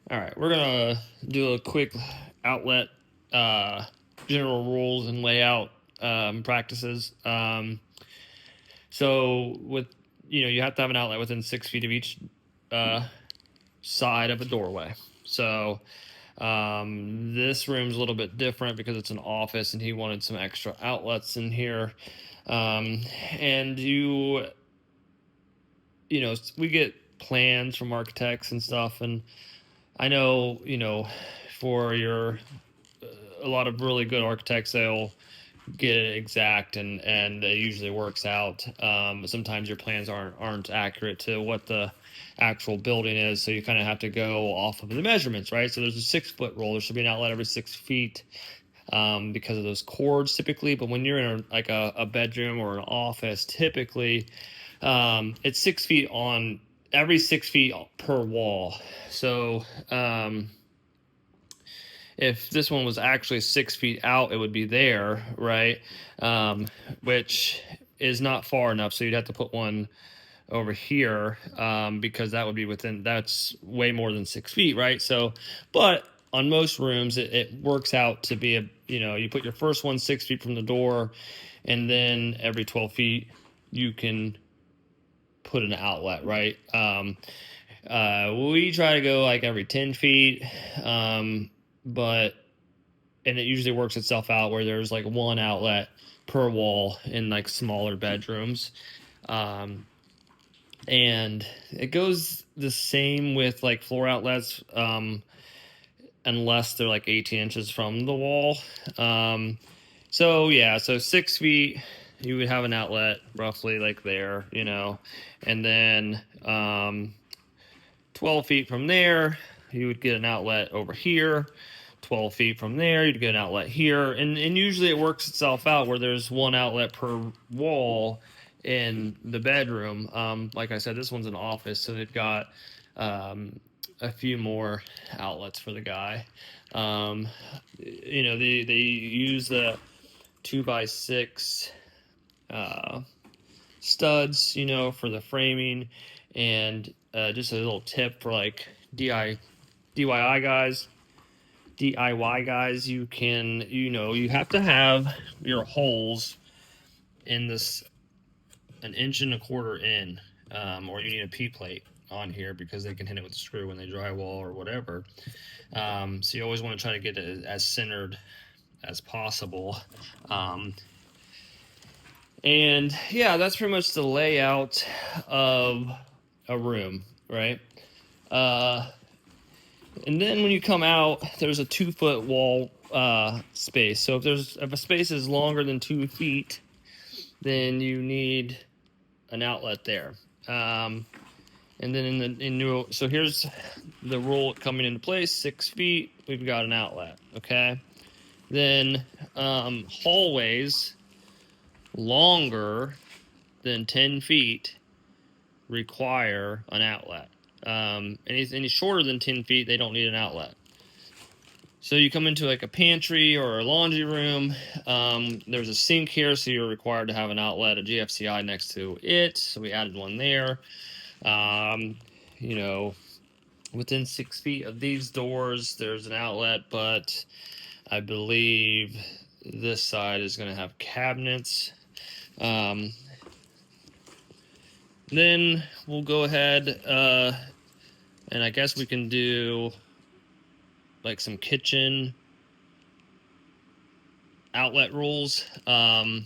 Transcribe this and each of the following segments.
All right, we're gonna do a quick outlet uh, general rules and layout practices. So with you have to have an outlet within 6 feet of each uh, side of a doorway. So this room's a little bit different because it's an office, and he wanted some extra outlets in here. And we get plans from architects and stuff, and I know, for a lot of really good architects, they'll get it exact, and it usually works out. But sometimes your plans aren't accurate to what the actual building is, so you kind of have to go off of the measurements, right? So there's a 6 foot rule. There should be an outlet every 6 feet because of those cords typically. But when you're in a bedroom or an office, typically it's 6 feet on every 6 feet per wall. So if this one was actually 6 feet out, it would be there, right? Which is not far enough. So you'd have to put one over here because that would be that's way more than 6 feet, right? So, but on most rooms, it works out to be you put your first one 6 feet from the door, and then every 12 feet, you can put an outlet, right? We try to go like every 10 feet. But and it usually works itself out where there's like one outlet per wall in like smaller bedrooms. And it goes the same with like floor outlets, unless they're like 18 inches from the wall. So yeah, so 6 feet, you would have an outlet roughly like there, and then 12 feet from there, you would get an outlet over here. 12 feet from there, you'd get an outlet here. And usually it works itself out where there's one outlet per wall in the bedroom. Like I said, this one's an office, so they've got a few more outlets for the guy. They use the 2x6 studs, for the framing. And just a little tip for like DIY guys, you can, you have to have your holes in this an inch and a quarter in, or you need a P plate on here because they can hit it with a screw when they drywall or whatever. So you always want to try to get it as centered as possible. And yeah, that's pretty much the layout of a room, right? And then when you come out, there's a 2 foot wall space. So if a space is longer than 2 feet, then you need an outlet there. And then so here's the rule coming into place: 6 feet, we've got an outlet. Okay. Then hallways longer than 10 feet require an outlet. Any shorter than 10 feet, they don't need an outlet. So you come into like a pantry or a laundry room. There's a sink here, so you're required to have an outlet, a GFCI next to it. So we added one there. Within 6 feet of these doors, there's an outlet, but I believe this side is going to have cabinets. Then we'll go ahead and I guess we can do like some kitchen outlet rules. So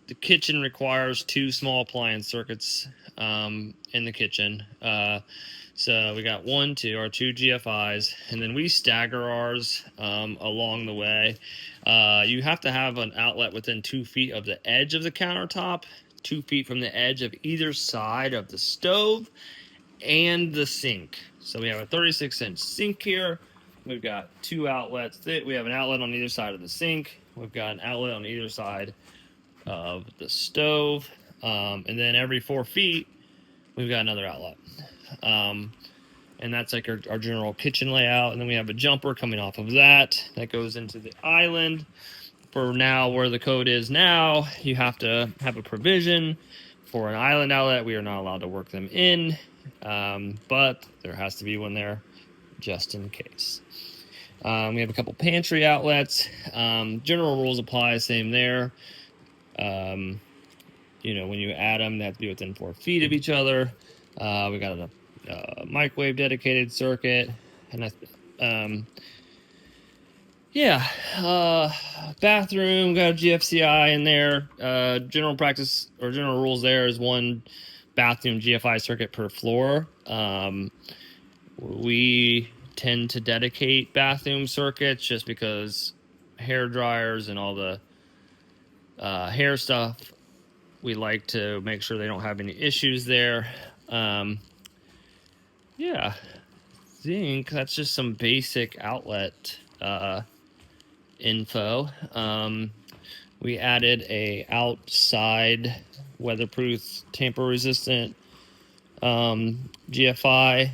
the kitchen requires 2 small appliance circuits in the kitchen. So we got our 2 GFIs, and then we stagger ours along the way. You have to have an outlet within 2 feet of the edge of the countertop, 2 feet from the edge of either side of the stove and the sink. So we have a 36-inch sink here. We've got 2 outlets. We have an outlet on either side of the sink. We've got an outlet on either side of the stove. And then every 4 feet, we've got another outlet. And that's like our general kitchen layout. And then we have a jumper coming off of that goes into the island. For now, where the code is now, you have to have a provision for an island outlet. We are not allowed to work them in. but there has to be one there just in case. We have a couple pantry outlets. General rules apply, same there. When you add them, they have to be within 4 feet of each other. We got a microwave dedicated circuit, and bathroom, got a GFCI in there. General practice or general rules there is 1 bathroom GFI circuit per floor. We tend to dedicate bathroom circuits just because hair dryers and all the hair stuff, we like to make sure they don't have any issues there. I think that's just some basic outlet info. We added a outside weatherproof, tamper resistant GFI.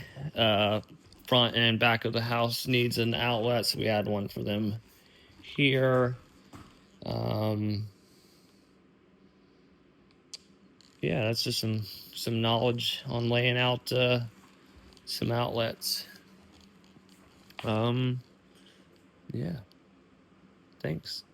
Front and back of the house needs an outlet, so we add one for them here. That's just some knowledge on laying out some outlets. Thanks.